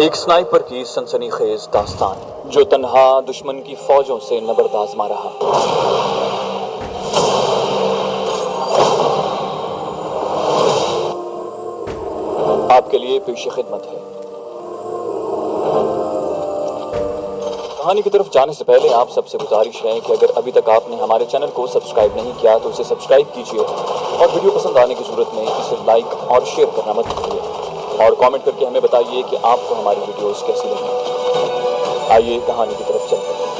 ایک سنائپر کی سنسنیخیز داستان جو تنہا دشمن کی فوجوں سے نبرد آزما رہا۔ آپ کے لیے پیش خدمت ہے۔ کہانی کی طرف جانے سے پہلے آپ سب سے گزارش ہے کہ اگر ابھی تک آپ نے ہمارے چینل کو سبسکرائب نہیں کیا تو اسے سبسکرائب کیجیے اور ویڈیو پسند آنے کی صورت میں اسے لائک اور شیئر کرنا مت بھولیے، اور کامنٹ کر کے ہمیں بتائیے کہ آپ کو ہماری ویڈیوز کیسی لگیں۔ آئیے کہانی کی طرف چلتے ہیں۔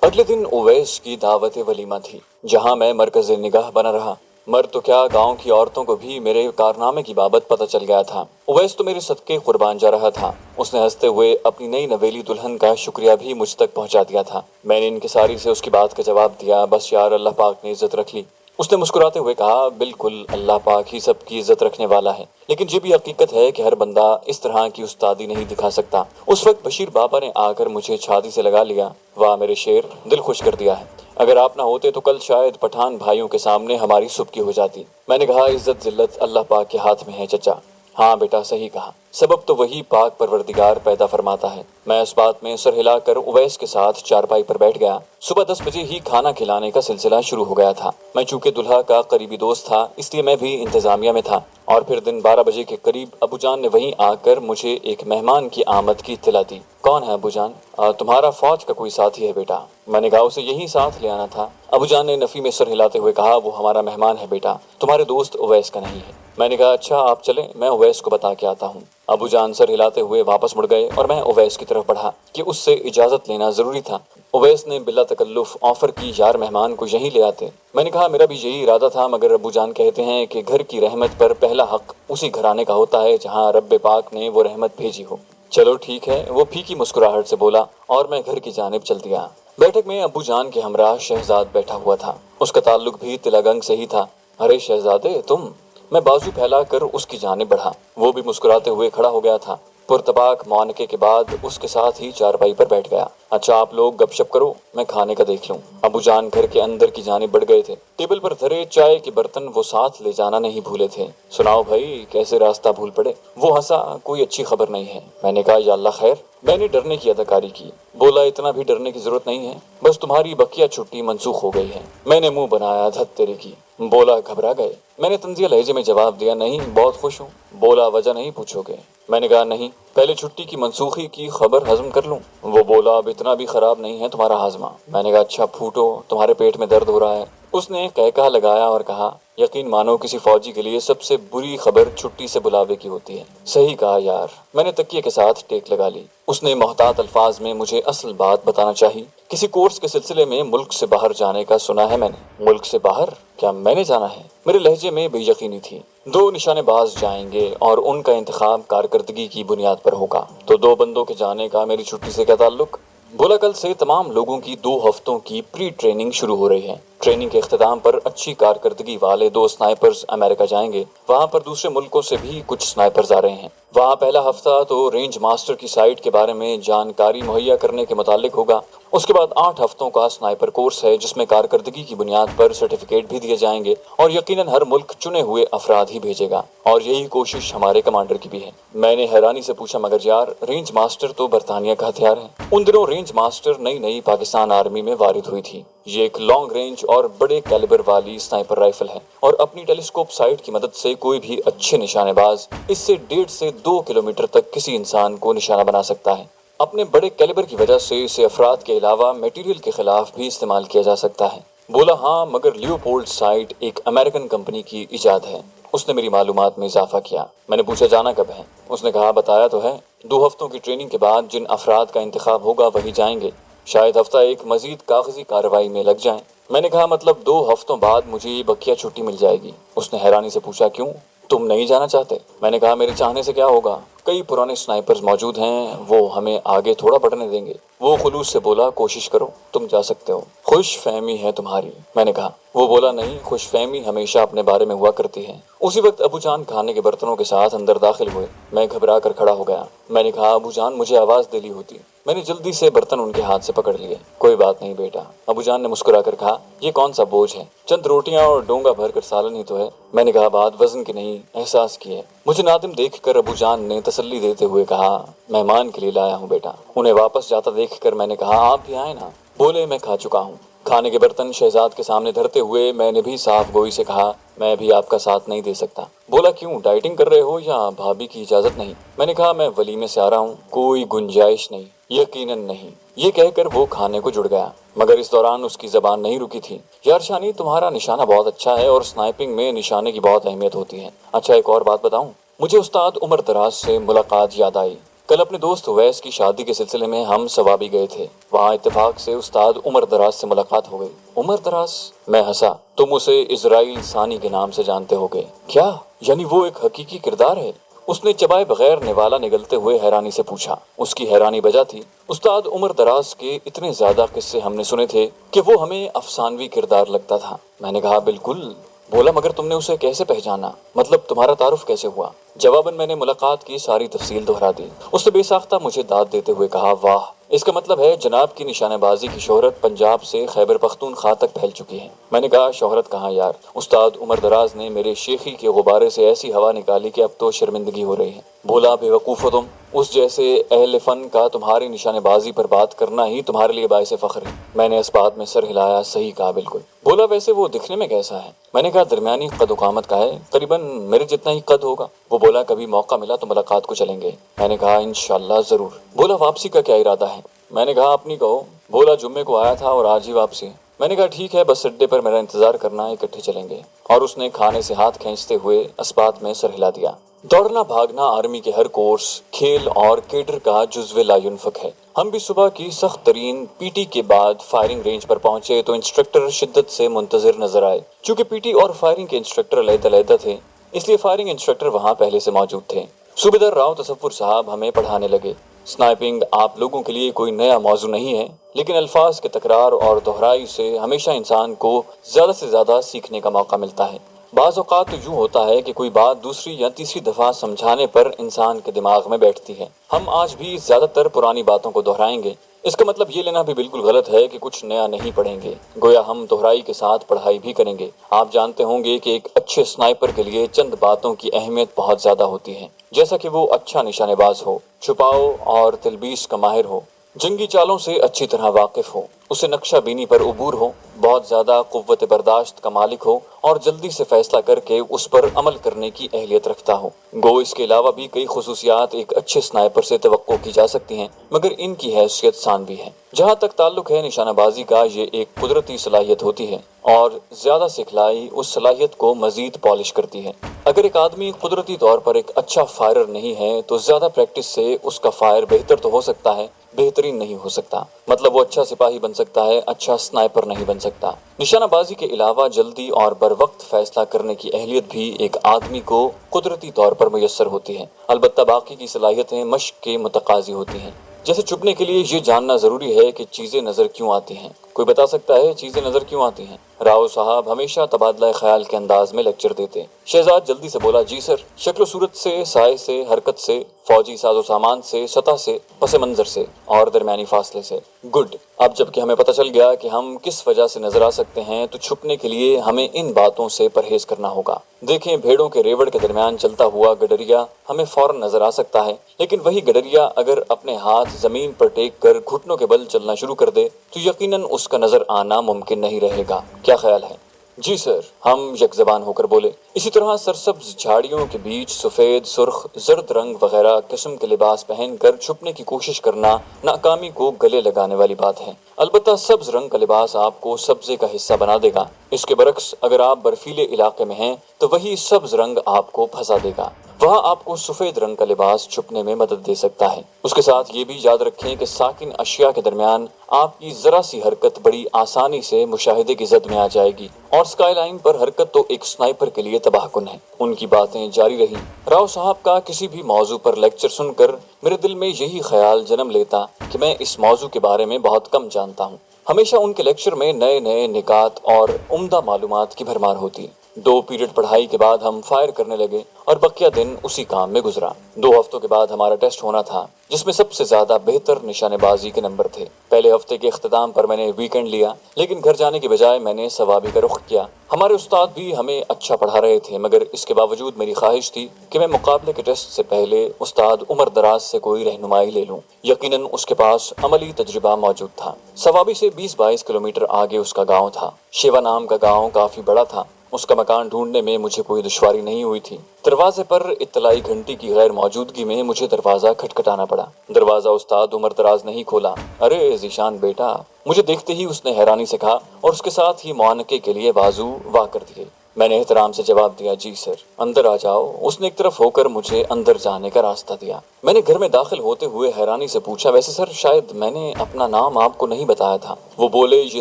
اگلے دن اویس کی دعوت ولیمہ تھی جہاں میں مرکز نگاہ بنا رہا۔ مرد تو کیا، گاؤں کی عورتوں کو بھی میرے کارنامے کی بابت پتہ چل گیا تھا۔ اویس تو میرے صدقے قربان جا رہا تھا۔ اس نے ہنستے ہوئے اپنی نئی نویلی دلہن کا شکریہ بھی مجھ تک پہنچا دیا تھا۔ میں نے انکساری سے اس کی بات کا جواب دیا، بس یار اللہ پاک نے عزت رکھ لی۔ اس نے مسکراتے ہوئے کہا، بالکل اللہ پاک ہی سب کی عزت رکھنے والا ہے، لیکن یہ بھی حقیقت ہے کہ ہر بندہ اس طرح کی استادی نہیں دکھا سکتا۔ اس وقت بشیر بابا نے آ کر مجھے چھاتی سے لگا لیا۔ واہ میرے شیر، دل خوش کر دیا ہے۔ اگر آپ نہ ہوتے تو کل شاید پٹھان بھائیوں کے سامنے ہماری سبکی ہو جاتی۔ میں نے کہا، عزت ذلت اللہ پاک کے ہاتھ میں ہے چچا۔ ہاں بیٹا، صحیح کہا، سبب تو وہی پاک پروردگار پیدا فرماتا ہے۔ میں اس بات میں سر ہلا کر اویس کے ساتھ چارپائی پر بیٹھ گیا۔ صبح 10 بجے ہی کھانا کھلانے کا سلسلہ شروع ہو گیا تھا۔ میں چونکہ دلہا کا قریبی دوست تھا اس لیے میں بھی انتظامیہ میں تھا، اور پھر دن 12 بجے کے قریب ابو جان نے وہیں آ کر مجھے ایک مہمان کی آمد کی اطلاع دی۔ کون ہے ابو جان؟ تمہارا فوج کا کوئی ساتھی ہے بیٹا۔ میں نے کہا اسے یہی ساتھ لے آنا تھا۔ ابو جان نے نفی میں سر ہلاتے ہوئے کہا، وہ ہمارا مہمان ہے بیٹا، تمہارے دوست اویس کا نہیں ہے۔ میں نے کہا اچھا آپ چلیں، میں اویس کو بتا کے آتا ہوں۔ ابو جان سر ہلاتے ہوئے واپس مڑ گئے اور میں اویس کی طرف بڑھا کہ اس سے اجازت لینا ضروری تھا۔ اویس نے بلا تکلف آفر کی، یار مہمان کو یہیں لے آتے۔ میں نے کہا میرا بھی یہی ارادہ تھا، مگر ابو جان کہتے ہیں کہ گھر کی رحمت پر پہلا حق اسی گھرانے کا ہوتا ہے جہاں رب پاک نے وہ رحمت بھیجی ہو۔ چلو ٹھیک ہے، وہ پھیکی مسکراہٹ سے بولا اور میں گھر کی جانب چل دیا۔ بیٹھک میں ابو جان کے ہمراہ شہزاد بیٹھا ہوا تھا۔ اس کا تعلق بھی تلگنگ سے ہی تھا۔ ارے شہزادے تم! میں بازو پھیلا کر اس کی جانب بڑھا۔ وہ بھی مسکراتے ہوئے کھڑا ہو گیا تھا۔ پرتپاک معانقے کے بعد اس کے ساتھ ہی چارپائی پر بیٹھ گیا۔ اچھا آپ لوگ گپ شپ کرو، میں کھانے کا دیکھ لوں۔ ابو جان گھر کے اندر کی جانب بڑھ گئے تھے۔ ٹیبل پر دھرے چائے کے برتن وہ ساتھ لے جانا نہیں بھولے تھے۔ سناؤ بھائی، کیسے راستہ بھول پڑے؟ وہ ہنسا، کوئی اچھی خبر نہیں ہے۔ میں نے کہا یا اللہ خیر۔ میں نے ڈرنے کی اداکاری کی۔ بولا اتنا بھی ڈرنے کی ضرورت نہیں ہے، بس تمہاری بقیہ چھٹی منسوخ ہو گئی ہے۔ میں نے منہ بنایا، دھت تیرے کی۔ بولا گھبرا گئے؟ میں نے طنزیہ لہجے میں جواب دیا، نہیں بہت خوش ہوں۔ بولا وجہ نہیں پوچھو گے؟ میں نے کہا نہیں، پہلے چھٹی کی منسوخی کی خبر ہضم کر لوں۔ وہ بولا اب اتنا بھی خراب نہیں ہے تمہارا ہاضمہ۔ میں نے کہا اچھا پھوٹو، تمہارے پیٹ میں درد ہو رہا ہے؟ اس نے قہقہ لگایا اور کہا، یقین مانو کسی فوجی کے لیے سب سے بری خبر چھٹی سے بلاوے کی ہوتی ہے۔ صحیح کہا یار۔ میں نے تکیے کے ساتھ ٹیک لگا لی۔ اس نے محتاط الفاظ میں مجھے اصل بات بتانا چاہی۔ کسی کورس کے سلسلے میں ملک سے باہر جانے کا سنا ہے میں نے۔ ملک سے باہر؟ کیا میں نے جانا ہے؟ میرے لہجے میں بے یقینی تھی۔ 2 نشانے باز جائیں گے اور ان کا انتخاب کارکردگی کی بنیاد پر ہوگا، تو 2 بندوں کے جانے کا میری چھٹی سے کیا تعلق؟ بولا کل سے تمام لوگوں کی 2 ہفتوں کی پری ٹریننگ شروع ہو رہی ہے۔ ٹریننگ کے اختتام پر اچھی کارکردگی والے 2 سنائپرز امریکہ جائیں گے۔ وہاں پر دوسرے ملکوں سے بھی کچھ سنائپرز آ رہے ہیں۔ وہاں پہلا ہفتہ تو رینج ماسٹر کی سائٹ کے بارے میں جانکاری مہیا کرنے کے متعلق ہوگا۔ اس کے بعد 8 ہفتوں کا سنائپر کورس ہے جس میں کارکردگی کی بنیاد پر سرٹیفکیٹ بھی دیے جائیں گے، اور یقیناً ہر ملک چنے ہوئے افراد ہی بھیجے گا، اور یہی کوشش ہمارے کمانڈر کی بھی ہے۔ میں نے حیرانی سے پوچھا، مگر یار رینج ماسٹر تو برطانیہ کا ہتھیار ہے۔ ان دنوں رینج ماسٹر نئی پاکستان آرمی میں وارد ہوئی تھی۔ یہ ایک لانگ رینج اور بڑے کیلیبر والی سنائپر رائفل ہے، اور اپنی ٹیلیسکوپ سائٹ کی مدد سے کوئی بھی اچھے نشانے باز اس سے 1.5 سے 2 کلومیٹر تک کسی انسان کو نشانہ بنا سکتا ہے۔ اپنے بڑے کیلیبر کی وجہ سے اسے افراد کے علاوہ میٹیریل کے خلاف بھی استعمال کیا جا سکتا ہے۔ بولا ہاں، مگر لیوپولڈ سائٹ ایک امریکن کمپنی کی ایجاد ہے۔ اس نے میری معلومات میں اضافہ کیا۔ میں نے پوچھا جانا کب ہے؟ اس نے کہا بتایا تو ہے، 2 ہفتوں کی ٹریننگ کے بعد جن افراد کا انتخاب ہوگا وہی جائیں گے، شاید ہفتہ ایک مزید کاغذی کارروائی میں لگ جائیں۔ میں نے کہا مطلب 2 ہفتوں بعد مجھے یہ بقیہ چھٹی مل جائے گی؟ اس نے حیرانی سے پوچھا کیوں، تم نہیں جانا چاہتے؟ میں نے کہا میرے چاہنے سے کیا ہوگا، کئی پرانے سنائپرز موجود ہیں، وہ ہمیں آگے تھوڑا بڑھنے دیں گے۔ وہ خلوص سے بولا کوشش کرو، تم جا سکتے ہو۔ خوش فہمی ہے تمہاری، میں نے کہا۔ وہ بولا نہیں، خوش فہمی ہمیشہ اپنے بارے میں ہوا کرتی ہے۔ اسی وقت ابو جان کھانے کے برتنوں کے ساتھ اندر داخل ہوئے۔ میں گھبرا کر کھڑا ہو گیا۔ میں نے کہا ابو جان مجھے آواز دے لی ہوتی۔ میں نے جلدی سے برتن ان کے ہاتھ سے پکڑ لیے۔ کوئی بات نہیں بیٹا، ابو جان نے مسکرا کر کہا، یہ کون سا بوجھ ہے، چند روٹیاں اور ڈونگا بھر کر سالن ہی تو ہے۔ میں نے کہا بات وزن کی نہیں، احساس کی ہے۔ مجھے نادم دیکھ کر ابو جان نے تسلی دیتے ہوئے کہا، مہمان کے لیے لایا ہوں بیٹا۔ انہیں واپس جاتا دیکھ کر میں نے کہا آپ بھی آئے نا۔ بولے میں کھا چکا ہوں۔ کھانے کے برتن شہزاد کے سامنے دھرتے ہوئے میں نے بھی صاف گوئی سے کہا، میں بھی آپ کا ساتھ نہیں دے سکتا۔ بولا کیوں، ڈائٹنگ کر رہے ہو یا بھابھی کی اجازت نہیں؟ میں نے کہا میں ولیمے سے آ رہا ہوں، کوئی گنجائش نہیں، یقیناً نہیں۔ یہ کہہ کر وہ کھانے کو جڑ گیا، مگر اس دوران اس کی زبان نہیں رکی تھی۔ یار شانی تمہارا نشانہ بہت اچھا ہے اور سنائپنگ میں نشانے کی بہت اہمیت ہوتی ہے۔ اچھا ایک اور بات بتاؤں، مجھے استاد عمر دراز سے ملاقات یاد آئی۔ کل اپنے دوست اویس کی شادی کے سلسلے میں ہم ثوابی گئے تھے، وہاں اتفاق سے استاد عمر دراز سے ملاقات ہو گئی۔ عمر دراز؟ میں ہنسا۔ تم اسے اسرائیل ثانی کے نام سے جانتے ہوگے؟ کیا یعنی وہ ایک حقیقی کردار ہے؟ اس نے چبائے بغیر نوالا نگلتے ہوئے حیرانی سے پوچھا۔ اس کی حیرانی بجا تھی۔ استاد عمر دراز کے اتنے زیادہ قصے ہم نے سنے تھے کہ وہ ہمیں افسانوی کردار لگتا تھا۔ میں نے کہا بالکل۔ بولا مگر تم نے اسے کیسے پہچانا، مطلب تمہارا تعارف کیسے ہوا؟ جواباً میں نے ملاقات کی ساری تفصیل دہرا دی۔ اس نے بے ساختہ مجھے داد دیتے ہوئے کہا، واہ، اس کا مطلب ہے جناب کی نشانہ بازی کی شہرت پنجاب سے خیبر پختونخوا تک پھیل چکی ہے۔ میں نے کہا شہرت کہاں یار، استاد عمر دراز نے میرے شیخی کے غبارے سے ایسی ہوا نکالی کہ اب تو شرمندگی ہو رہی ہے۔ بولا بے وقوف ہو تم، اس جیسے اہل فن کا تمہاری نشانہ بازی پر بات کرنا ہی تمہارے لیے باعث فخر ہے۔ میں نے اس بات میں سر ہلایا، صحیح کہا بالکل۔ بولا ویسے وہ دکھنے میں کیسا ہے؟ میں نے کہا درمیانی قد و قامت کا ہے، قریباً میرے جتنا ہی قد ہوگا۔ وہ بولا کبھی موقع ملا تو ملاقات کو چلیں گے۔ میں نے کہا انشاءاللہ ضرور۔ بولا واپسی کا کیا ارادہ ہے؟ میں نے کہا اپنی کہو۔ بولا جمعے کو آیا تھا اور آج ہی واپسی۔ میں نے کہا ٹھیک ہے، بس اڈے پر میرا انتظار کرنا، اکٹھے چلیں گے۔ اور اس نے کھانے سے ہاتھ کھینچتے ہوئے اسبات میں سر ہلا دیا۔ دوڑنا بھاگنا آرمی کے ہر کورس، کھیل اور کیڈر کا جزو لا ینفک ہے۔ ہم بھی صبح کی سخت ترین پی ٹی کے بعد فائرنگ رینج پر پہنچے تو انسٹرکٹر شدت سے منتظر نظر آئے۔ چونکہ پی ٹی اور فائرنگ کے انسٹرکٹر علیحدہ تھے، اس لیے فائرنگ انسٹرکٹر وہاں پہلے سے موجود تھے۔ صوبیدار راؤ تصور صاحب ہمیں پڑھانے لگے۔ سنائپنگ آپ لوگوں کے لیے کوئی نیا موضوع نہیں ہے، لیکن الفاظ کے تکرار اور دہرائی سے ہمیشہ انسان کو زیادہ سے زیادہ سیکھنے کا موقع ملتا ہے۔ بعض اوقات تو یوں ہوتا ہے کہ کوئی بات دوسری یا تیسری دفعہ سمجھانے پر انسان کے دماغ میں بیٹھتی ہے۔ ہم آج بھی زیادہ تر پرانی باتوں کو دہرائیں گے، اس کا مطلب یہ لینا بھی بالکل غلط ہے کہ کچھ نیا نہیں پڑھیں گے، گویا ہم دہرائی کے ساتھ پڑھائی بھی کریں گے۔ آپ جانتے ہوں گے کہ ایک اچھے سنائپر کے لیے چند باتوں کی اہمیت بہت زیادہ ہوتی ہے، جیسا کہ وہ اچھا نشانے باز ہو، چھپاؤ اور تلبیس کا ماہر ہو، جنگی چالوں سے اچھی طرح واقف ہو، اسے نقشہ بینی پر عبور ہو، بہت زیادہ قوت برداشت کا مالک ہو اور جلدی سے فیصلہ کر کے اس پر عمل کرنے کی اہلیت رکھتا ہو۔ گو اس کے علاوہ بھی کئی خصوصیات ایک اچھے سنائپر سے توقع کی جا سکتی ہیں، مگر ان کی حیثیت ثانوی ہے۔ جہاں تک تعلق ہے نشانہ بازی کا، یہ ایک قدرتی صلاحیت ہوتی ہے اور زیادہ سکھلائی اس صلاحیت کو مزید پالش کرتی ہے۔ اگر ایک آدمی قدرتی طور پر ایک اچھا فائرر نہیں ہے تو زیادہ پریکٹس سے اس کا فائر بہتر تو ہو سکتا ہے، بہترین نہیں ہو سکتا۔ مطلب وہ اچھا سپاہی بن سکتا ہے، اچھا سنائپر نہیں بن سکتا۔ نشانہ بازی کے علاوہ جلدی اور بر وقت فیصلہ کرنے کی اہلیت بھی ایک آدمی کو قدرتی طور پر میسر ہوتی ہے، البتہ باقی کی صلاحیتیں مشق کے متقاضی ہوتی ہیں۔ جیسے چھپنے کے لیے یہ جاننا ضروری ہے کہ چیزیں نظر کیوں آتی ہیں۔ کوئی بتا سکتا ہے چیزیں نظر کیوں آتی ہیں؟ راؤ صاحب ہمیشہ تبادلہ خیال کے انداز میں لیکچر دیتے۔ شہزاد جلدی سے بولا، جی سر، شکل و صورت سے، سائے سے، حرکت سے، فوجی ساز و سامان سے، سطح سے، پس منظر سے اور درمیانی فاصلے سے۔ گڈ۔ اب جب کہ ہمیں پتہ چل گیا کہ ہم کس وجہ سے نظر آ سکتے ہیں تو چھپنے کے لیے ہمیں ان باتوں سے پرہیز کرنا ہوگا۔ دیکھیں بھیڑوں کے ریوڑ کے درمیان چلتا ہوا گڈریا ہمیں فوراً نظر آ سکتا ہے، لیکن وہی گڈریا اگر اپنے ہاتھ زمین پر ٹیک کر گھٹنوں کے بل چلنا شروع کر دے تو یقیناً اس کا نظر آنا ممکن نہیں رہے گا۔ کیا خیال ہے؟ جی سر، ہم یک زبان ہو کر بولے۔ اسی طرح سرسبز جھاڑیوں کے بیچ سفید، سرخ، زرد رنگ وغیرہ قسم کے لباس پہن کر چھپنے کی کوشش کرنا ناکامی کو گلے لگانے والی بات ہے۔ البتہ سبز رنگ کا لباس آپ کو سبزے کا حصہ بنا دے گا۔ اس کے برعکس اگر آپ برفیلے علاقے میں ہیں تو وہی سبز رنگ آپ کو پھنسا دے گا، وہاں آپ کو سفید رنگ کا لباس چھپنے میں مدد دے سکتا ہے۔ اس کے ساتھ یہ بھی یاد رکھیں کہ ساکن اشیاء کے درمیان آپ کی ذرا سی حرکت بڑی آسانی سے مشاہدے کی زد میں آ جائے گی، اور سکائی لائن پر حرکت تو ایک سنائپر کے لیے تباہ کن ہے۔ ان کی باتیں جاری رہی۔ راؤ صاحب کا کسی بھی موضوع پر لیکچر سن کر میرے دل میں یہی خیال جنم لیتا کہ میں اس موضوع کے بارے میں بہت کم جانتا ہوں۔ ہمیشہ ان کے لیکچر میں نئے نئے نکات اور عمدہ معلومات کی بھرمار ہوتی۔ 2 پیریڈ پڑھائی کے بعد ہم فائر کرنے لگے اور بقیہ دن اسی کام میں گزرا۔ 2 ہفتوں کے بعد ہمارا ٹیسٹ ہونا تھا جس میں سب سے زیادہ بہتر نشانے بازی کے نمبر تھے۔ پہلے ہفتے کے اختتام پر میں نے ویکنڈ لیا، لیکن گھر جانے کی بجائے میں نے ثوابی کا رخ کیا۔ ہمارے استاد بھی ہمیں اچھا پڑھا رہے تھے، مگر اس کے باوجود میری خواہش تھی کہ میں مقابلے کے ٹیسٹ سے پہلے استاد عمر دراز سے کوئی رہنمائی لے لوں۔ یقیناً اس کے پاس عملی تجربہ موجود تھا۔ ثوابی سے 20-22 کلومیٹر آگے اس کا گاؤں تھا۔ شیوا نام کا گاؤں کافی بڑا تھا۔ اس کا مکان ڈھونڈنے میں مجھے کوئی دشواری نہیں ہوئی تھی۔ دروازے پر اطلاعی گھنٹی کی غیر موجودگی میں مجھے دروازہ کھٹکھٹانا پڑا۔ دروازہ استاد عمر دراز نے ہی کھولا۔ ارے ذیشان بیٹا، مجھے دیکھتے ہی اس نے حیرانی سے کہا اور اس کے ساتھ ہی معانقے کے لیے بازو وا کر دیے۔ میں نے احترام سے جواب دیا، جی سر۔ اندر آ جاؤ۔ اس نے ایک طرف ہو کر مجھے اندر جانے کا راستہ دیا۔ میں نے گھر میں داخل ہوتے ہوئے حیرانی سے پوچھا، ویسے سر شاید میں نے اپنا نام آپ کو نہیں بتایا تھا۔ وہ بولے، یہ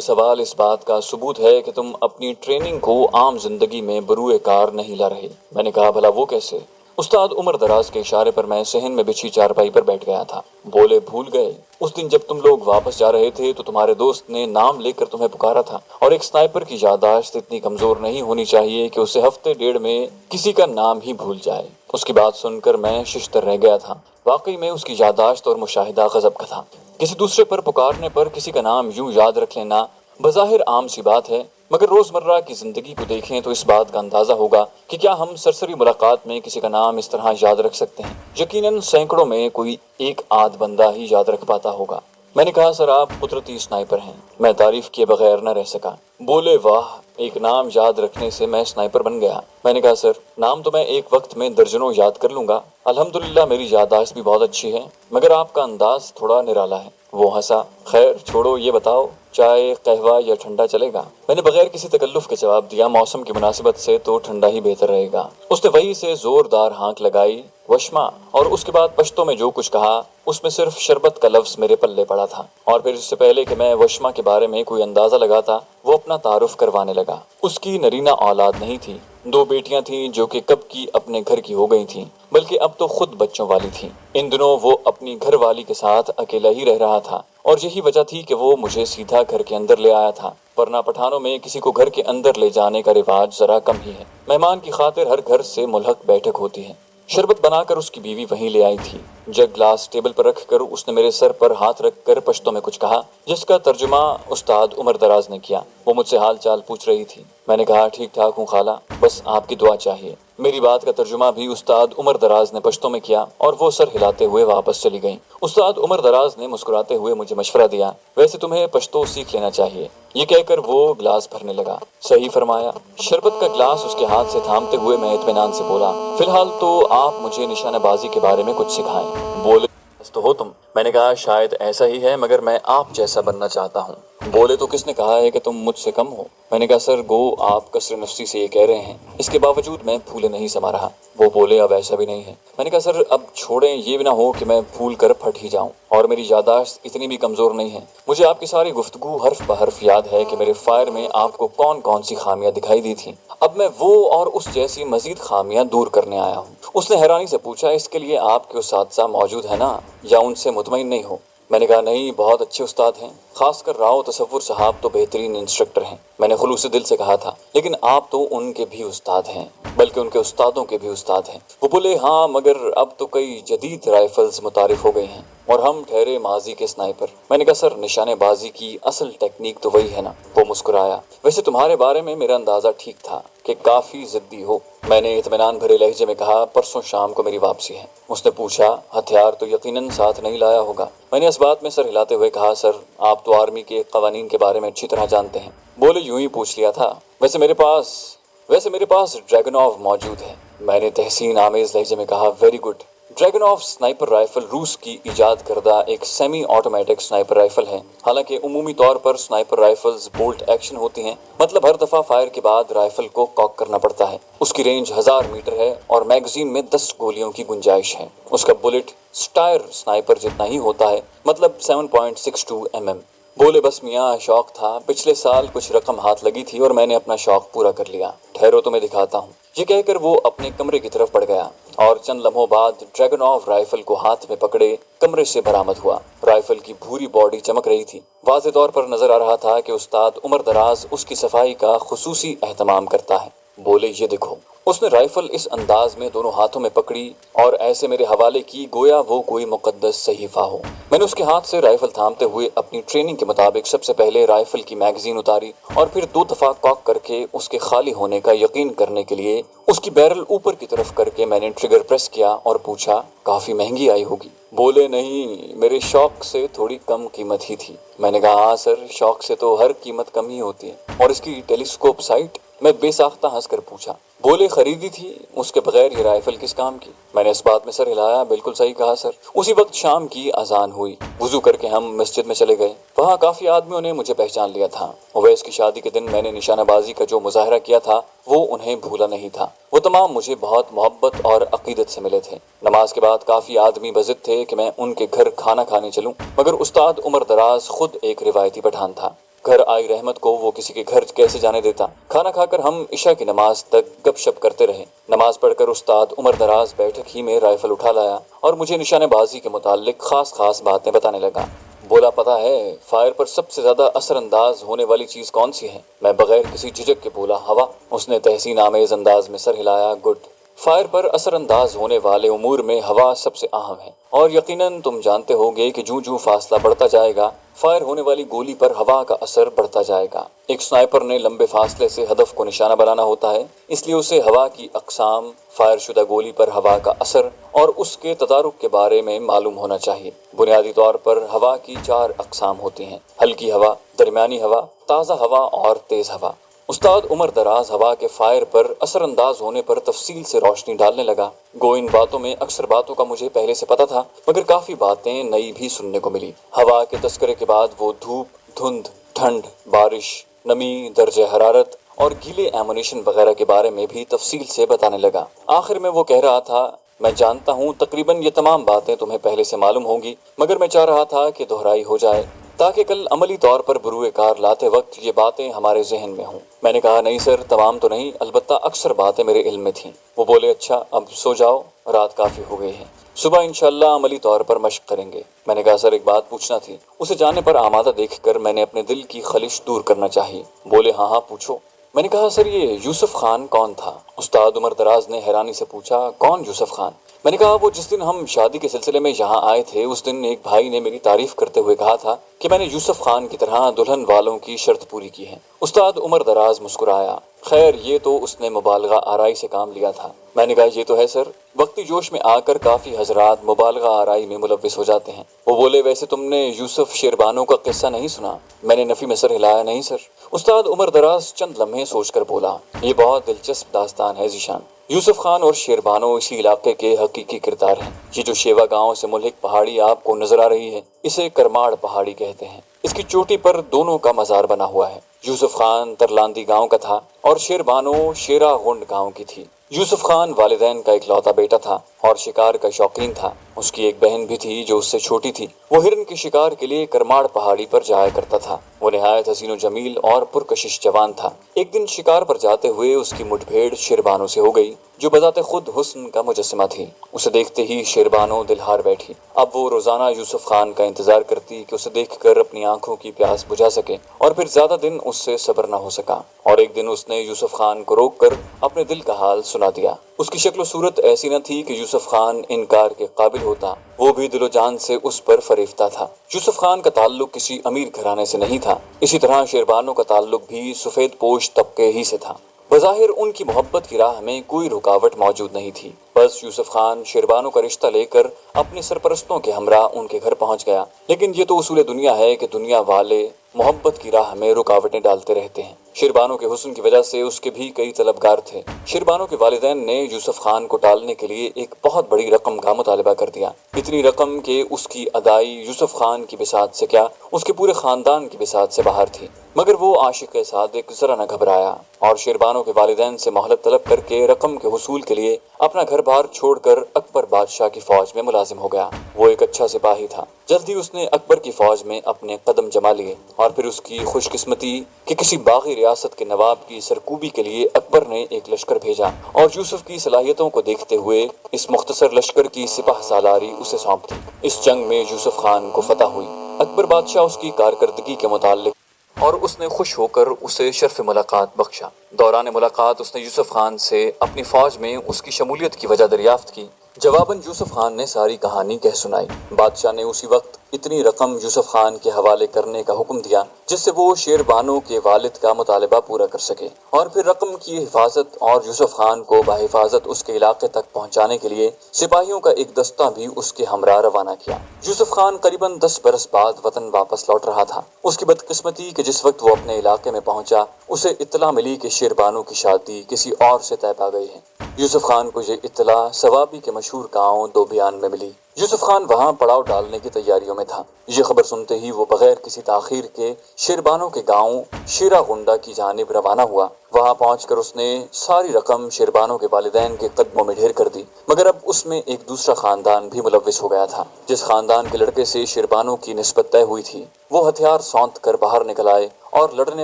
سوال اس بات کا ثبوت ہے کہ تم اپنی ٹریننگ کو عام زندگی میں بروئے کار نہیں لا رہے۔ میں نے کہا، بھلا وہ کیسے؟ استاد عمر دراز کے اشارے پر میں صحن میں بچھی چارپائی پر بیٹھ گیا تھا۔ بولے، بھول گئے؟ اس دن جب تم لوگ واپس جا رہے تھے تو تمہارے دوست نے نام لے کر تمہیں پکارا تھا، اور ایک سنائپر کی یادداشت اتنی کمزور نہیں ہونی چاہیے کہ اسے ہفتے ڈیڑھ میں کسی کا نام ہی بھول جائے۔ اس کی بات سن کر میں ششدر رہ گیا تھا۔ واقعی میں اس کی یادداشت اور مشاہدہ غضب کا تھا۔ کسی دوسرے پر پکارنے پر کسی کا نام یوں یاد رکھ لینا بظاہر عام سی بات ہے، مگر روزمرہ کی زندگی کو دیکھیں تو اس بات کا اندازہ ہوگا کہ کیا ہم سرسری ملاقات میں کسی کا نام اس طرح یاد رکھ سکتے ہیں؟ یقیناً سینکڑوں میں کوئی ایک آدھ بندہ ہی یاد رکھ پاتا ہوگا۔ میں نے کہا، سر آپ قدرتی سنائپر ہیں۔ میں تعریف کیے بغیر نہ رہ سکا۔ بولے، واہ، ایک نام یاد رکھنے سے میں سنائپر بن گیا۔ میں نے کہا، سر نام تو میں ایک وقت میں درجنوں یاد کر لوں گا، الحمدللہ میری یادداشت بھی بہت اچھی ہے، مگر آپ کا انداز تھوڑا نرالا ہے۔ وہ ہنسا۔ خیر چھوڑو، یہ بتاؤ چائے، قہوہ یا ٹھنڈا چلے گا؟ میں نے بغیر کسی تکلف کے جواب دیا، موسم کی مناسبت سے تو ٹھنڈا ہی بہتر رہے گا۔ اس نے وہیں سے زوردار ہانک لگائی، وشما، اور اس کے بعد پشتو میں جو کچھ کہا اس میں صرف شربت کا لفظ میرے پلے پڑا تھا، اور پھر اس سے پہلے کہ میں وشما کے بارے میں کوئی اندازہ لگاتا وہ اپنا تعارف کروانے لگا۔ اس کی نرینہ اولاد نہیں تھی، 2 بیٹیاں تھیں جو کہ کب کی اپنے گھر کی ہو گئی تھیں، بلکہ اب تو خود بچوں والی تھیں۔ ان دنوں وہ اپنی گھر والی کے ساتھ اکیلا ہی رہ رہا تھا، اور یہی وجہ تھی کہ وہ مجھے سیدھا گھر کے اندر لے آیا تھا، ورنہ پٹھانوں میں کسی کو گھر کے اندر لے جانے کا رواج ذرا کم ہی ہے۔ مہمان کی خاطر ہر گھر سے ملحق بیٹھک ہوتی ہے۔ شربت بنا کر اس کی بیوی وہیں لے آئی تھی۔ جگ گلاس ٹیبل پر رکھ کر اس نے میرے سر پر ہاتھ رکھ کر پشتو میں کچھ کہا، جس کا ترجمہ استاد عمر دراز نے کیا۔ وہ مجھ سے حال چال پوچھ رہی تھی۔ میں نے کہا، ٹھیک ٹھاک ہوں خالہ، بس آپ کی دعا چاہیے۔ میری بات کا ترجمہ بھی استاد عمر دراز نے پشتو میں کیا، اور وہ سر ہلاتے ہوئے واپس چلی گئیں۔ استاد عمر دراز نے مسکراتے ہوئے مجھے مشورہ دیا، ویسے تمہیں پشتو سیکھ لینا چاہیے۔ یہ کہہ کر وہ گلاس بھرنے لگا۔ صحیح فرمایا۔ شربت کا گلاس اس کے ہاتھ سے تھامتے ہوئے میں اطمینان سے بولا، فی الحال تو آپ مجھے نشانہ بازی کے بارے میں کچھ سکھائیں۔ بولے، تو ہو تم؟ میں نے کہا، شاید ایسا ہی ہے، مگر میں آپ جیسا بننا چاہتا ہوں۔ بولے، تو کس نے کہا ہے کہ تم مجھ سے کم ہو؟ میں نے کہا، سر گو آپ کثر نفسی سے یہ کہہ رہے ہیں، اس کے باوجود میں پھولے نہیں سما رہا۔ وہ بولے، اب ایسا بھی نہیں ہے۔ میں نے کہا، سر اب چھوڑیں، یہ بھی نہ ہو کہ میں پھول کر پھٹ ہی جاؤں، اور میری یادداشت اتنی بھی کمزور نہیں ہے۔ مجھے آپ کی ساری گفتگو حرف بحرف یاد ہے کہ میرے فائر میں آپ کو کون کون سی خامیاں دکھائی دی تھیں۔ اب میں وہ اور اس جیسی مزید خامیاں دور کرنے آیا ہوں۔ اس نے حیرانی سے پوچھا، اس کے لیے آپ کے اساتذہ موجود ہیں نا، یا ان سے مطمئن نہیں ہو؟ میں نے کہا، نہیں، بہت اچھے استاد ہیں، خاص کر راؤ تصور صاحب تو بہترین انسٹرکٹر ہیں۔ میں نے خلوص دل سے کہا تھا، لیکن آپ تو ان کے بھی استاد ہیں، بلکہ ان کے استادوں کے بھی استاد ہیں۔ وہ بولے، ہاں، مگر اب تو کئی جدید رائفلز متعارف ہو گئی ہیں، اور ہم ٹھہرے ماضی کے سنائپر۔ میں نے کہا، سر نشانے بازی کی اصل ٹیکنیک تو وہی ہے نا؟ وہ مسکرایا۔ ویسے تمہارے بارے میں میرا اندازہ ٹھیک تھا کہ کافی ضدی ہو۔ میں نے اطمینان بھرے لہجے میں کہا، پرسوں شام کو میری واپسی ہے۔ اس نے پوچھا، ہتھیار تو یقیناً ساتھ نہیں لایا ہوگا؟ میں نے اس بات میں سر ہلاتے ہوئے کہا، سر آپ تو آرمی کے قوانین کے بارے میں اچھی طرح جانتے ہیں۔ بولے، یوں ہی پوچھ لیا تھا، ویسے میرے پاس ڈریگنوف موجود ہے۔ میں نے تحسین آمیز لہجے میں کہا، ویری گڈ۔ ڈریگنوف سنائپر رائفل روس کی ایجاد کردہ ایک سیمی آٹومیٹک سنائپر رائفل ہے۔ حالانکہ عمومی طور پر سنائپر رائفلز بولٹ ایکشن ہوتی ہیں، مطلب ہر دفعہ فائر کے بعد رائفل کو کاک کرنا پڑتا ہے۔ اس کی رینج 1000 میٹر ہے اور میگزین میں 10 گولیوں کی گنجائش ہے۔ اس کا بلٹ سٹائر سنائپر جتنا ہی ہوتا ہے، مطلب 7.62 mm۔ بولے، بس میاں شوق تھا، پچھلے سال کچھ رقم ہاتھ لگی تھی اور میں نے اپنا شوق پورا کر لیا۔ ٹھہرو تمہیں دکھاتا ہوں۔ یہ کہہ کر وہ اپنے کمرے کی طرف بڑھ گیا اور چند لمحوں بعد ڈریگن آف رائفل کو ہاتھ میں پکڑے کمرے سے برآمد ہوا۔ رائفل کی بھوری باڈی چمک رہی تھی۔ واضح طور پر نظر آ رہا تھا کہ استاد عمر دراز اس کی صفائی کا خصوصی اہتمام کرتا ہے۔ بولے، یہ دیکھو۔ اس نے رائفل اس انداز میں دونوں ہاتھوں میں پکڑی اور ایسے میرے حوالے کی گویا وہ کوئی مقدس صحیفہ ہو۔ میں نے اس کے ہاتھ سے رائفل تھامتے ہوئے اپنی ٹریننگ کے مطابق سب سے پہلے رائفل کی میگزین اتاری اور پھر 2 دفعہ کاک کر کے اس کے خالی ہونے کا یقین کرنے کے لیے اس کی بیرل اوپر کی طرف کر کے میں نے ٹریگر پریس کیا اور پوچھا، کافی مہنگی آئی ہوگی؟ بولے، نہیں، میرے شوق سے تھوڑی کم قیمت ہی تھی۔ میں نے کہا، ہاں سر، شوق سے تو ہر قیمت کم ہی ہوتی ہے۔ اور اس کی ٹیلیسکوپ سائٹ؟ میں بے ساختہ ہنس کر پوچھا۔ بولے، خریدی تھی، اس کے بغیر یہ رائفل کس کام کی؟ میں نے اس بات میں سر ہلایا۔ بالکل صحیح کہا سر۔ اسی وقت شام کی اذان ہوئی۔ وضو کر کے ہم مسجد میں چلے گئے۔ وہاں کافی آدمیوں نے مجھے پہچان لیا تھا۔ اویس کی شادی کے دن میں نے نشانہ بازی کا جو مظاہرہ کیا تھا وہ انہیں بھولا نہیں تھا۔ وہ تمام مجھے بہت محبت اور عقیدت سے ملے تھے۔ نماز کے بعد کافی آدمی بضد تھے کہ میں ان کے گھر کھانا کھانے چلوں، مگر استاد عمر دراز خود ایک روایتی پٹھان تھا۔ گھر آئی رحمت کو وہ کسی کے گھر کیسے جانے دیتا؟ کھانا کھا کر ہم عشاء کی نماز تک گپ شپ کرتے رہے۔ نماز پڑھ کر استاد عمر دراز بیٹھک ہی میں رائفل اٹھا لایا اور مجھے نشانے بازی کے متعلق خاص باتیں بتانے لگا۔ بولا، پتہ ہے فائر پر سب سے زیادہ اثر انداز ہونے والی چیز کون سی ہے؟ میں بغیر کسی جھجک کے بولا، ہوا۔ اس نے تحسین آمیز انداز میں سر ہلایا۔ گڈ۔ فائر پر اثر انداز ہونے والے امور میں ہوا سب سے اہم ہے، اور یقیناً تم جانتے ہوگے کہ جوں فاصلہ بڑھتا جائے گا فائر ہونے والی گولی پر ہوا کا اثر بڑھتا جائے گا۔ ایک سنائپر نے لمبے فاصلے سے ہدف کو نشانہ بنانا ہوتا ہے، اس لیے اسے ہوا کی اقسام، فائر شدہ گولی پر ہوا کا اثر اور اس کے تدارک کے بارے میں معلوم ہونا چاہیے۔ بنیادی طور پر ہوا کی 4 اقسام ہوتی ہیں: ہلکی ہوا، درمیانی ہوا، تازہ ہوا اور تیز ہوا۔ استاد عمر دراز ہوا کے فائر پر اثر انداز ہونے پر تفصیل سے روشنی ڈالنے لگا۔ گو ان باتوں میں اکثر باتوں کا مجھے پہلے سے پتا تھا، مگر کافی باتیں نئی بھی سننے کو ملی۔ ہوا کے تذکرے کے بعد وہ دھوپ، دھند، ٹھنڈ، بارش، نمی، درجہ حرارت اور گیلے ایمونیشن وغیرہ کے بارے میں بھی تفصیل سے بتانے لگا۔ آخر میں وہ کہہ رہا تھا، میں جانتا ہوں تقریباً یہ تمام باتیں تمہیں پہلے سے معلوم ہوں گی، مگر میں چاہ رہا تھا کہ دہرائی ہو جائے تاکہ کل عملی طور پر بروئے کار لاتے وقت یہ باتیں ہمارے ذہن میں ہوں۔ میں نے کہا، نہیں سر، تمام تو نہیں، البتہ اکثر باتیں میرے علم میں تھیں۔ وہ بولے، اچھا، اب سو جاؤ، رات کافی ہو گئی ہے، صبح انشاءاللہ عملی طور پر مشق کریں گے۔ میں نے کہا، سر ایک بات پوچھنا تھی۔ اسے جانے پر آمادہ دیکھ کر میں نے اپنے دل کی خلش دور کرنا چاہی۔ بولے، ہاں پوچھو۔ میں نے کہا، سر یہ یوسف خان کون تھا؟ استاد عمر دراز نے حیرانی سے پوچھا، کون یوسف خان؟ میں نے کہا، وہ جس دن ہم شادی کے سلسلے میں یہاں آئے تھے اس دن ایک بھائی نے میری تعریف کرتے ہوئے کہا تھا کہ میں نے یوسف خان کی طرح دلہن والوں کی شرط پوری کی ہے۔ استاد عمر دراز مسکرایا۔ خیر، یہ تو اس نے مبالغہ آرائی سے کام لیا تھا۔ میں نے کہا، یہ تو ہے سر، وقتی جوش میں آ کر کافی حضرات مبالغہ آرائی میں ملوث ہو جاتے ہیں۔ وہ بولے، ویسے تم نے یوسف شیربانو کا قصہ نہیں سنا؟ میں نے نفی میں سر ہلایا، نہیں سر۔ استاد عمر دراز چند لمحے سوچ کر بولا، یہ بہت دلچسپ داستان ہے ذیشان۔ یوسف خان اور شیربانو اسی علاقے کے حقیقی کردار ہیں۔ یہ جو شیوا گاؤں سے ملحق پہاڑی آپ کو نظر آ رہی ہے، اسے کرماڑ پہاڑی کہتے ہیں۔ اس کی چوٹی پر دونوں کا مزار بنا ہوا ہے۔ یوسف خان ترلاندی گاؤں کا تھا اور شیربانو شیرا غنڈ گاؤں کی تھی۔ یوسف خان والدین کا اکلوتا بیٹا تھا اور شکار کا شوقین تھا۔ اس کی ایک بہن بھی تھی جو اس سے چھوٹی تھی۔ وہ ہرن کے شکار کے لیے کرماڑ پہاڑی پر جایا کرتا تھا۔ وہ نہایت حسین و جمیل اور پرکشش جوان تھا۔ ایک دن شکار پر جاتے ہوئے اس کی مٹ بھیڑ شیربانو سے ہو گئی، جو بذات خود حسن کا مجسمہ تھی۔ اسے دیکھتے ہی شیربانو دل ہار بیٹھی۔ اب وہ روزانہ یوسف خان کا انتظار کرتی کہ اسے دیکھ کر اپنی آنکھوں کی پیاس بجھا سکے، اور پھر زیادہ دن اس سے صبر نہ ہو سکا۔ اور ایک دن اس نے یوسف خان کو روک کر اپنے دل کا حال سنا دیا۔ اس کی شکل و صورت ایسی نہ تھی کہ یوسف خان انکار کے قابل ہوتا، وہ بھی دل و جان سے اس پر فریفتہ تھا۔ یوسف خان کا تعلق کسی امیر گھرانے سے نہیں تھا، اسی طرح شیربانو کا تعلق بھی سفید پوش طبقے ہی سے تھا۔ بظاہر ان کی محبت کی راہ میں کوئی رکاوٹ موجود نہیں تھی۔ بس یوسف خان شیربانو کا رشتہ لے کر اپنے سرپرستوں کے ہمراہ ان کے گھر پہنچ گیا۔ لیکن یہ تو اصول دنیا ہے کہ دنیا والے محبت کی راہ میں رکاوٹیں ڈالتے رہتے ہیں۔ شیربانو کے حسن کی وجہ سے اس کے بھی کئی طلبگار تھے۔ شیربانو کے والدین نے یوسف خان کو ٹالنے کے لیے ایک بہت بڑی رقم کا مطالبہ کر دیا، اتنی رقم کہ اس کی ادائی یوسف خان کی بساط سے کیا، اس کے پورے خاندان کی بساط سے باہر تھی۔ مگر وہ عاشق صادق ذرا نہ گھبرایا اور شیربانو کے والدین سے مہلت طلب کر کے رقم کے حصول کے لیے اپنا گھر بار چھوڑ کر اکبر بادشاہ کی فوج میں ملازم ہو گیا۔ وہ ایک اچھا سپاہی تھا۔ جلدی اس نے اکبر کی فوج میں اپنے قدم جما لیے اور پھر اس کی خوش قسمتی کہ کسی باغی ریاست کے نواب کی سرکوبی کے لیے اکبر نے ایک لشکر بھیجا اور یوسف کی صلاحیتوں کو دیکھتے ہوئے اس مختصر لشکر کی سپہ سالاری اسے سونپ دی۔ اس جنگ میں یوسف خان کو فتح ہوئی۔ اکبر بادشاہ اس کی کارکردگی کے متعلق اور اس نے خوش ہو کر اسے شرف ملاقات بخشا۔ دوران ملاقات اس نے یوسف خان سے اپنی فوج میں اس کی شمولیت کی وجہ دریافت کی۔ جواباً یوسف خان نے ساری کہانی کہہ سنائی۔ بادشاہ نے اسی وقت اتنی رقم یوسف خان کے حوالے کرنے کا حکم دیا جس سے وہ شیر بانو کے والد کا مطالبہ پورا کر سکے، اور پھر رقم کی حفاظت اور یوسف خان کو بحفاظت اس کے علاقے تک پہنچانے کے لیے سپاہیوں کا ایک دستہ بھی اس کے ہمراہ روانہ کیا۔ یوسف خان قریباً 10 برس بعد وطن واپس لوٹ رہا تھا۔ اس کی بدقسمتی کہ جس وقت وہ اپنے علاقے میں پہنچا اسے اطلاع ملی کہ شیر بانو کی شادی کسی اور سے طے پا گئی ہے۔ یوسف خان کو یہ اطلاع سوابی کے مشہور گاؤں دوبیان میں ملی۔ یوسف خان وہاں پڑاؤ ڈالنے کی تیاریوں میں تھا۔ یہ خبر سنتے ہی وہ بغیر کسی تاخیر کے شیربانو کے گاؤں شیرا گنڈا کی جانب روانہ ہوا۔ وہاں پہنچ کر اس نے ساری رقم شیربانو کے والدین کے قدموں میں ڈھیر کر دی، مگر اب اس میں ایک دوسرا خاندان بھی ملوث ہو گیا تھا۔ جس خاندان کے لڑکے سے شیربانو کی نسبت طے ہوئی تھی وہ ہتھیار سونت کر باہر نکل آئے اور لڑنے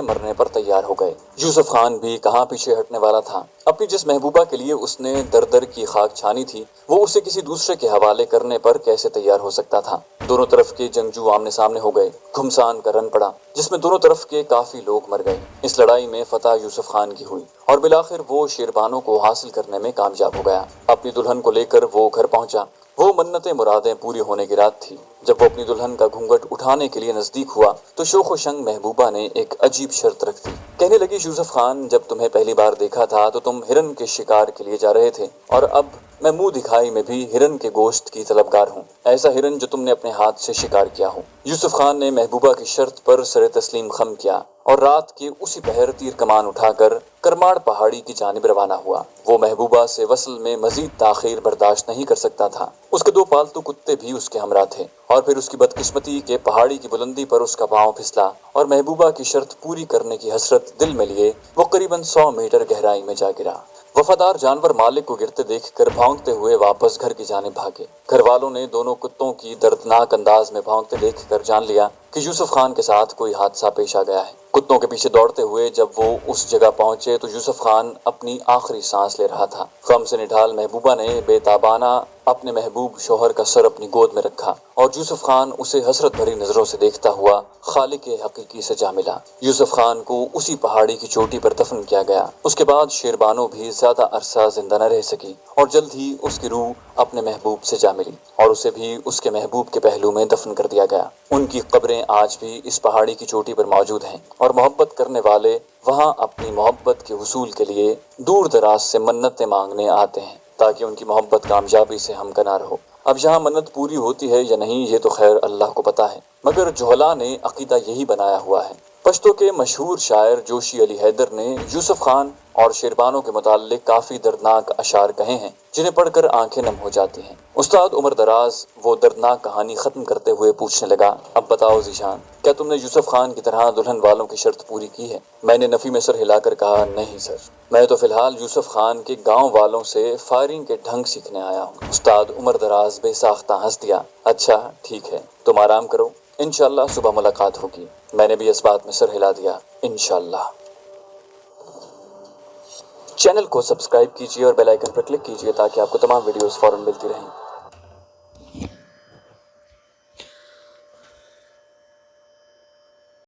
مرنے پر تیار ہو گئے۔ یوسف خان بھی کہاں پیچھے ہٹنے والا تھا۔ اپنی جس محبوبہ کے لیے اس نے در در کی خاک چھانی تھی وہ اسے کسی دوسرے کے حوالے کرنے پر کیسے تیار ہو سکتا تھا۔ دونوں طرف کے جنگجو آمنے سامنے ہو گئے۔ گھمسان کا رن پڑا جس میں دونوں طرف کے کافی لوگ مر گئے۔ اس لڑائی میں فتح یوسف خان کی ہوئی اور بالآخر وہ شیربانو کو حاصل کرنے میں کامیاب ہو گیا۔ اپنی دلہن کو لے کر وہ گھر پہنچا۔ وہ منتیں مرادیں پوری ہونے کی رات تھی۔ جب وہ اپنی دلہن کا گھونگھٹ اٹھانے کے لیے نزدیک ہوا تو شوخ و شنگ محبوبہ نے ایک عجیب شرط رکھ دی۔ کہنے لگی، یوسف خان، جب تمہیں پہلی بار دیکھا تھا تو تم ہرن کے شکار کے لیے جا رہے تھے، اور اب میں منہ دکھائی میں بھی ہرن کے گوشت کی طلبگار ہوں، ایسا ہرن جو تم نے اپنے ہاتھ سے شکار کیا ہو۔ یوسف خان نے محبوبہ کی شرط پر سر تسلیم خم کیا اور رات کے اسی پہر تیر کمان اٹھا کر کرماڑ پہاڑی کی جانب روانہ ہوا۔ وہ محبوبہ سے وصل میں مزید تاخیر برداشت نہیں کر سکتا تھا۔ اس کے 2 پالتو کتے بھی اس کے ہمراہ تھے، اور پھر اس کی بدقسمتی کے پہاڑی کی بلندی پر اس کا پاؤں پھسلا اور محبوبہ کی شرط پوری کرنے کی حسرت دل میں لیے وہ قریباً 100 میٹر گہرائی میں جا گرا۔ وفادار جانور مالک کو گرتے دیکھ کر بھونکتے ہوئے واپس گھر کی جانب بھاگے۔ گھر والوں نے دونوں کتوں کی دردناک انداز میں بھونکتے دیکھ کر جان لیا کہ یوسف خان کے ساتھ کوئی حادثہ پیش آ گیا ہے۔ کتوں کے پیچھے دوڑتے ہوئے جب وہ اس جگہ پہنچے تو یوسف خان اپنی آخری سانس لے رہا تھا۔ غم سے نڈھال محبوبہ نے بے تابانہ اپنے محبوب شوہر کا سر اپنی گود میں رکھا اور یوسف خان اسے حسرت بھری نظروں سے دیکھتا ہوا خالق حقیقی سے جا ملا۔ یوسف خان کو اسی پہاڑی کی چوٹی پر دفن کیا گیا۔ اس کے بعد شیربانو بھی زیادہ عرصہ زندہ نہ رہ سکی اور جلد ہی اس کی روح اپنے محبوب سے جا ملی اور اسے بھی اس کے محبوب کے پہلو میں دفن کر دیا گیا۔ ان کی قبریں آج بھی اس پہاڑی کی چوٹی پر موجود ہیں اور محبت کرنے والے وہاں اپنی محبت کے حصول کے لیے دور دراز سے منتیں مانگنے آتے ہیں تاکہ ان کی محبت کامیابی سے ہمکنار ہو۔ اب یہاں منت پوری ہوتی ہے یا نہیں یہ تو خیر اللہ کو پتہ ہے، مگر جوہلا نے عقیدہ یہی بنایا ہوا ہے۔ پشتو کے مشہور شاعر جوشی علی حیدر نے یوسف خان اور شیربانو کے متعلق کافی دردناک اشعار کہے ہیں جنہیں پڑھ کر آنکھیں نم ہو جاتی ہیں۔ استاد عمر دراز وہ دردناک کہانی ختم کرتے ہوئے پوچھنے لگا، اب بتاؤ ذیشان، کیا تم نے یوسف خان کی طرح دلہن والوں کی شرط پوری کی ہے؟ میں نے نفی میں سر ہلا کر کہا، نہیں سر، میں تو فی الحال یوسف خان کے گاؤں والوں سے فائرنگ کے ڈھنگ سیکھنے آیا ہوں۔ استاد عمر دراز بے ساختہ ہنس دیا، اچھا ٹھیک ہے، تم آرام کرو، انشاءاللہ صبح ملاقات ہوگی۔ میں نے بھی اس بات میں سر ہلا دیا، انشاءاللہ۔ چینل کو سبسکرائب کیجیے اور بیل آئیکن پر کلک کیجیے تاکہ آپ کو تمام ویڈیوز فوراً ملتی رہیں۔